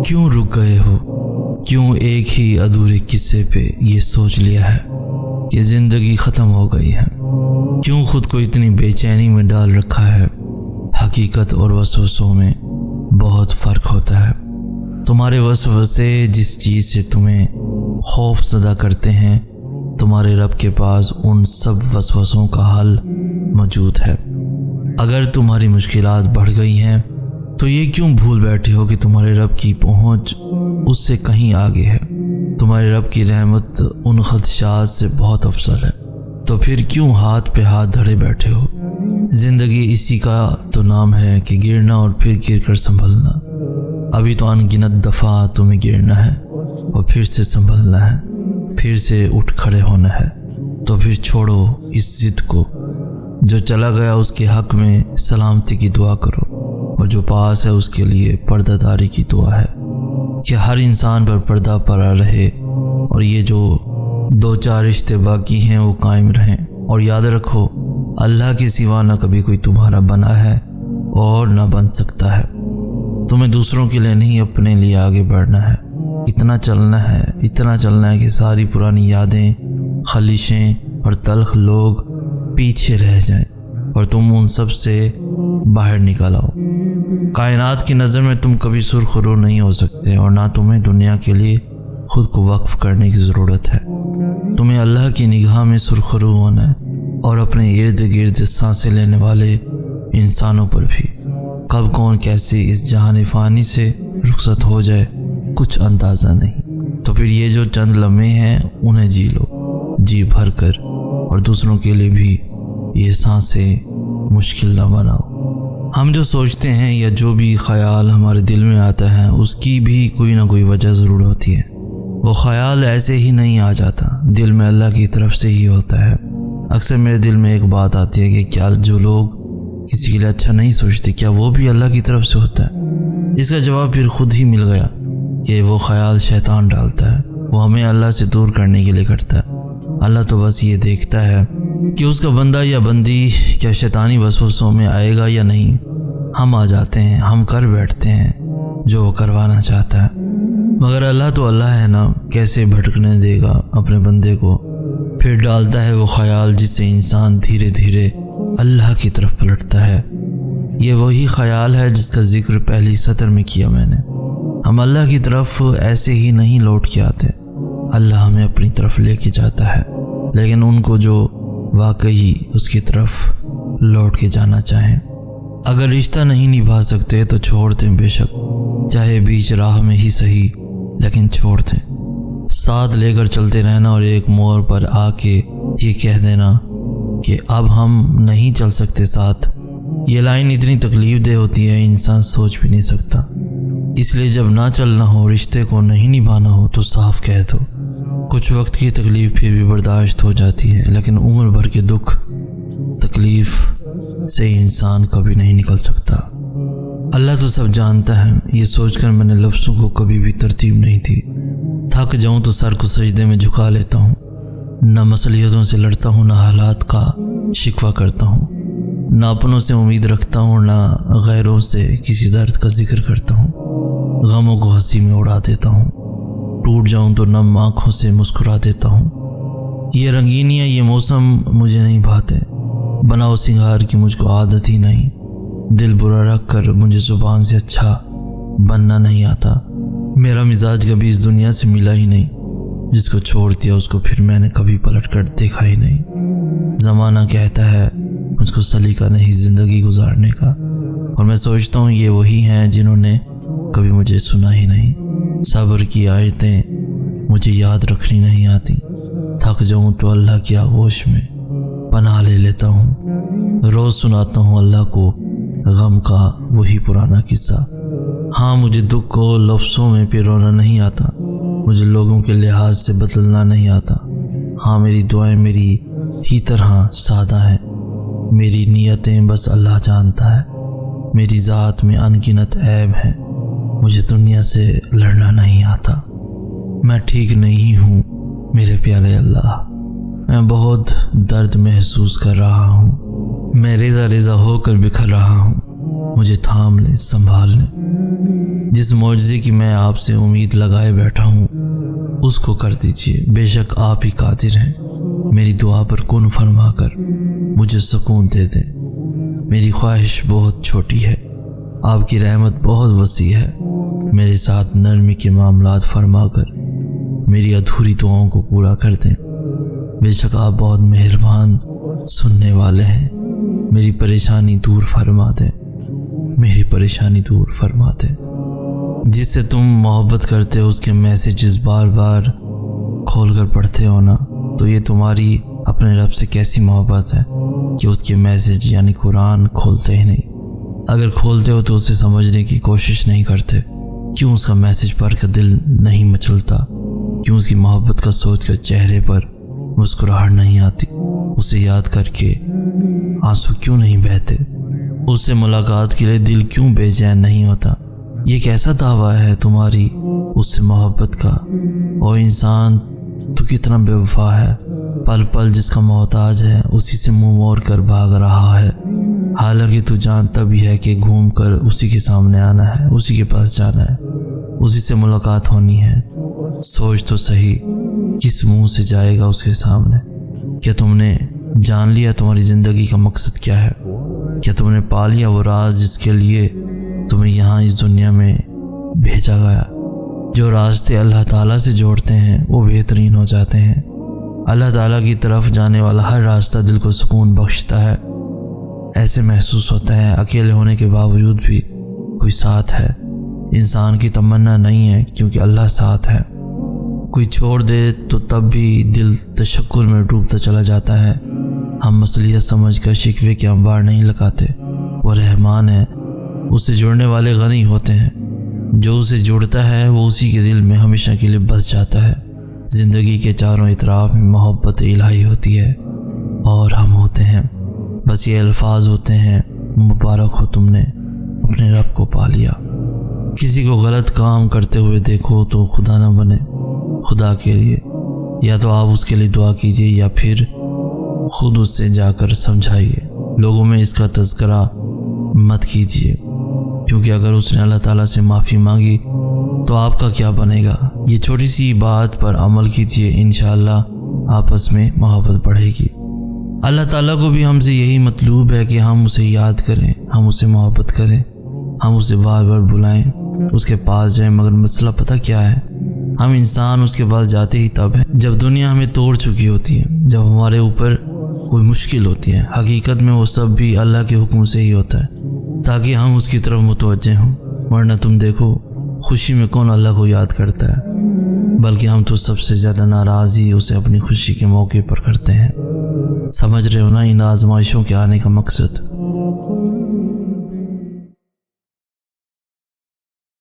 کیوں رک گئے ہو؟ کیوں ایک ہی ادھورے قصے پہ یہ سوچ لیا ہے کہ زندگی ختم ہو گئی ہے؟ کیوں خود کو اتنی بے چینی میں ڈال رکھا ہے؟ حقیقت اور وسوسوں میں بہت فرق ہوتا ہے۔ تمہارے وسوسے جس چیز سے تمہیں خوف زدہ کرتے ہیں، تمہارے رب کے پاس ان سب وسوسوں کا حل موجود ہے۔ اگر تمہاری مشکلات بڑھ گئی ہیں تو یہ کیوں بھول بیٹھے ہو کہ تمہارے رب کی پہنچ اس سے کہیں آگے ہے؟ تمہارے رب کی رحمت ان خدشات سے بہت افضل ہے، تو پھر کیوں ہاتھ پہ ہاتھ دھرے بیٹھے ہو؟ زندگی اسی کا تو نام ہے کہ گرنا اور پھر گر کر سنبھلنا۔ ابھی تو ان گنت دفعہ تمہیں گرنا ہے اور پھر سے سنبھلنا ہے، پھر سے اٹھ کھڑے ہونا ہے۔ تو پھر چھوڑو اس ضد کو، جو چلا گیا اس کے حق میں سلامتی کی دعا کرو، اور جو پاس ہے اس کے لیے پردہ داری کی دعا ہے کہ ہر انسان پر پردہ پڑا رہے، اور یہ جو دو چار رشتے باقی ہیں وہ قائم رہیں۔ اور یاد رکھو، اللہ کے سوا نہ کبھی کوئی تمہارا بنا ہے اور نہ بن سکتا ہے۔ تمہیں دوسروں کے لیے نہیں، اپنے لیے آگے بڑھنا ہے۔ اتنا چلنا ہے کہ ساری پرانی یادیں، خلیشیں اور تلخ لوگ پیچھے رہ جائیں اور تم ان سب سے باہر نکل آؤ۔ کائنات کی نظر میں تم کبھی سرخرو نہیں ہو سکتے، اور نہ تمہیں دنیا کے لیے خود کو وقف کرنے کی ضرورت ہے۔ تمہیں اللہ کی نگاہ میں سرخرو ہونا ہے، اور اپنے ارد گرد سانسیں لینے والے انسانوں پر بھی۔ کب کون کیسے اس جہان فانی سے رخصت ہو جائے کچھ اندازہ نہیں۔ تو پھر یہ جو چند لمحے ہیں انہیں جی لو، جی بھر کر، اور دوسروں کے لیے بھی یہ سانسیں مشکل نہ بناؤ۔ ہم جو سوچتے ہیں یا جو بھی خیال ہمارے دل میں آتا ہے، اس کی بھی کوئی نہ کوئی وجہ ضرور ہوتی ہے۔ وہ خیال ایسے ہی نہیں آ جاتا، دل میں اللہ کی طرف سے ہی ہوتا ہے۔ اکثر میرے دل میں ایک بات آتی ہے کہ کیا جو لوگ کسی کے لیے اچھا نہیں سوچتے، کیا وہ بھی اللہ کی طرف سے ہوتا ہے؟ اس کا جواب پھر خود ہی مل گیا کہ وہ خیال شیطان ڈالتا ہے، وہ ہمیں اللہ سے دور کرنے کے لیے کرتا ہے۔ اللہ تو بس یہ دیکھتا ہے کہ اس کا بندہ یا بندی کیا شیطانی وسوسوں میں آئے گا یا نہیں۔ ہم آ جاتے ہیں، ہم کر بیٹھتے ہیں جو وہ کروانا چاہتا ہے، مگر اللہ تو اللہ ہے نا، کیسے بھٹکنے دے گا اپنے بندے کو؟ پھر ڈالتا ہے وہ خیال جس سے انسان دھیرے دھیرے اللہ کی طرف پلٹتا ہے۔ یہ وہی خیال ہے جس کا ذکر پہلی سطر میں کیا میں نے۔ ہم اللہ کی طرف ایسے ہی نہیں لوٹ کے آتے، اللہ ہمیں اپنی طرف لے کے جاتا ہے، لیکن ان کو جو واقعی اس کی طرف لوٹ کے جانا چاہیں۔ اگر رشتہ نہیں نبھا سکتے تو چھوڑ دیں، بے شک چاہے بیچ راہ میں ہی صحیح، لیکن چھوڑ دیں۔ ساتھ لے کر چلتے رہنا اور ایک موڑ پر آ کے یہ کہہ دینا کہ اب ہم نہیں چل سکتے ساتھ، یہ لائن اتنی تکلیف دہ ہوتی ہے انسان سوچ بھی نہیں سکتا۔ اس لیے جب نہ چلنا ہو، رشتے کو نہیں نبھانا ہو تو صاف کہہ دو۔ کچھ وقت کی تکلیف پھر بھی برداشت ہو جاتی ہے، لیکن عمر بھر کے دکھ تکلیف سے انسان کبھی نہیں نکل سکتا۔ اللہ تو سب جانتا ہے، یہ سوچ کر میں نے لفظوں کو کبھی بھی ترتیب نہیں دی۔ تھک جاؤں تو سر کو سجدے میں جھکا لیتا ہوں، نہ مصلیحتوں سے لڑتا ہوں، نہ حالات کا شکوہ کرتا ہوں، نہ اپنوں سے امید رکھتا ہوں، نہ غیروں سے کسی درد کا ذکر کرتا ہوں۔ غموں کو ہنسی میں اڑا دیتا ہوں، ٹوٹ جاؤں تو نم آنکھوں سے مسکرا دیتا ہوں۔ یہ رنگینیاں، یہ موسم مجھے نہیں بھاتے، بناؤ سنگار کی مجھ کو عادت ہی نہیں۔ دل برا رکھ کر مجھے زبان سے اچھا بننا نہیں آتا۔ میرا مزاج کبھی اس دنیا سے ملا ہی نہیں، جس کو چھوڑ دیا اس کو پھر میں نے کبھی پلٹ کر دیکھا ہی نہیں۔ زمانہ کہتا ہے مجھ کو سلیقہ نہیں زندگی گزارنے کا، اور میں سوچتا ہوں یہ وہی ہیں جنہوں نے کبھی مجھے سنا ہی نہیں۔ صبر کی آیتیں مجھے یاد رکھنی نہیں آتی، تھک جاؤں تو اللہ کی آغوش میں پناہ لے لیتا ہوں۔ روز سناتا ہوں اللہ کو غم کا وہی پرانا قصہ۔ ہاں، مجھے دکھ کو لفظوں میں پیرونا نہیں آتا، مجھے لوگوں کے لحاظ سے بدلنا نہیں آتا۔ ہاں، میری دعائیں میری ہی طرح سادہ ہیں، میری نیتیں بس اللہ جانتا ہے، میری ذات میں انگنت عیب ہیں، مجھے دنیا سے لڑنا نہیں آتا۔ میں ٹھیک نہیں ہوں میرے پیارے اللہ، میں بہت درد محسوس کر رہا ہوں، میں ریزہ ریزہ ہو کر بکھر رہا ہوں، مجھے تھام لیں، سنبھال لیں۔ جس معجزے کی میں آپ سے امید لگائے بیٹھا ہوں اس کو کر دیجئے، بے شک آپ ہی قادر ہیں۔ میری دعا پر کن فرما کر مجھے سکون دے دیں۔ میری خواہش بہت چھوٹی ہے، آپ کی رحمت بہت وسیع ہے۔ میرے ساتھ نرمی کے معاملات فرما کر میری ادھوری دعاؤں کو پورا کر دیں۔ بے شک آپ بہت مہربان سننے والے ہیں۔ میری پریشانی دور فرما دیں، میری پریشانی دور فرما دیں۔ جس سے تم محبت کرتے ہو اس کے میسیجز بار بار کھول کر پڑھتے ہو نا، تو یہ تمہاری اپنے رب سے کیسی محبت ہے کہ اس کے میسیج یعنی قرآن کھولتے ہی نہیں۔ اگر کھولتے ہو تو اسے سمجھنے کی کوشش نہیں کرتے۔ کیوں اس کا میسیج پڑھ کر دل نہیں مچلتا؟ کیوں اس کی محبت کا سوچ کر چہرے پر مسکراہٹ نہیں آتی؟ اسے یاد کر کے آنسو کیوں نہیں بہتے؟ اس سے ملاقات کے لیے دل کیوں بے چین نہیں ہوتا؟ یہ کیسا دعویٰ ہے تمہاری اس سے محبت کا؟ او انسان، تو کتنا بے وفا ہے، پل پل جس کا محتاج ہے اسی سے منہ موڑ کر بھاگ رہا ہے، حالانکہ تو جانتا بھی ہے کہ گھوم کر اسی کے سامنے آنا ہے، اسی کے پاس جانا ہے، اسی سے ملاقات ہونی ہے۔ سوچ تو صحیح، کس منہ سے جائے گا اس کے سامنے؟ کیا تم نے جان لیا تمہاری زندگی کا مقصد کیا ہے؟ کیا تم نے پا لیا وہ راز جس کے لیے تمہیں یہاں اس دنیا میں بھیجا گیا؟ جو راستے اللہ تعالیٰ سے جوڑتے ہیں وہ بہترین ہو جاتے ہیں۔ اللہ تعالیٰ کی طرف جانے والا ہر راستہ دل کو سکون بخشتا ہے۔ ایسے محسوس ہوتا ہے اکیلے ہونے کے باوجود بھی کوئی ساتھ ہے۔ انسان کی تمنا نہیں ہے کیونکہ اللہ ساتھ ہے۔ کوئی چھوڑ دے تو تب بھی دل تشکر میں ڈوبتا چلا جاتا ہے۔ ہم مصلحت سمجھ کر شکوے کے انبار نہیں لگاتے۔ وہ رحمان ہے، اس سے جڑنے والے غنی ہوتے ہیں۔ جو اسے جڑتا ہے وہ اسی کے دل میں ہمیشہ کے لیے بس جاتا ہے۔ زندگی کے چاروں اطراف میں محبت الہی ہوتی ہے اور ہم ہوتے ہیں۔ بس یہ الفاظ ہوتے ہیں، مبارک ہو تم نے اپنے رب کو پا لیا۔ کسی کو غلط کام کرتے ہوئے دیکھو تو خدا نہ بنے، خدا کے لیے یا تو آپ اس کے لیے دعا کیجئے یا پھر خود اس سے جا کر سمجھائیے۔ لوگوں میں اس کا تذکرہ مت کیجئے، کیونکہ اگر اس نے اللہ تعالیٰ سے معافی مانگی تو آپ کا کیا بنے گا؟ یہ چھوٹی سی بات پر عمل کیجئے، انشاءاللہ آپس میں محبت بڑھے گی۔ اللہ تعالیٰ کو بھی ہم سے یہی مطلوب ہے کہ ہم اسے یاد کریں، ہم اسے محبت کریں، ہم اسے بار بار بلائیں، اس کے پاس جائیں۔ مگر مسئلہ پتہ کیا ہے؟ ہم انسان اس کے پاس جاتے ہی تب ہیں جب دنیا ہمیں توڑ چکی ہوتی ہے، جب ہمارے اوپر کوئی مشکل ہوتی ہے۔ حقیقت میں وہ سب بھی اللہ کے حکم سے ہی ہوتا ہے تاکہ ہم اس کی طرف متوجہ ہوں، ورنہ تم دیکھو خوشی میں کون اللہ کو یاد کرتا ہے؟ بلکہ ہم تو سب سے زیادہ ناراضی اسے اپنی خوشی کے موقع پر کرتے ہیں۔ سمجھ رہے ہو نا ان آزمائشوں کے آنے کا مقصد؟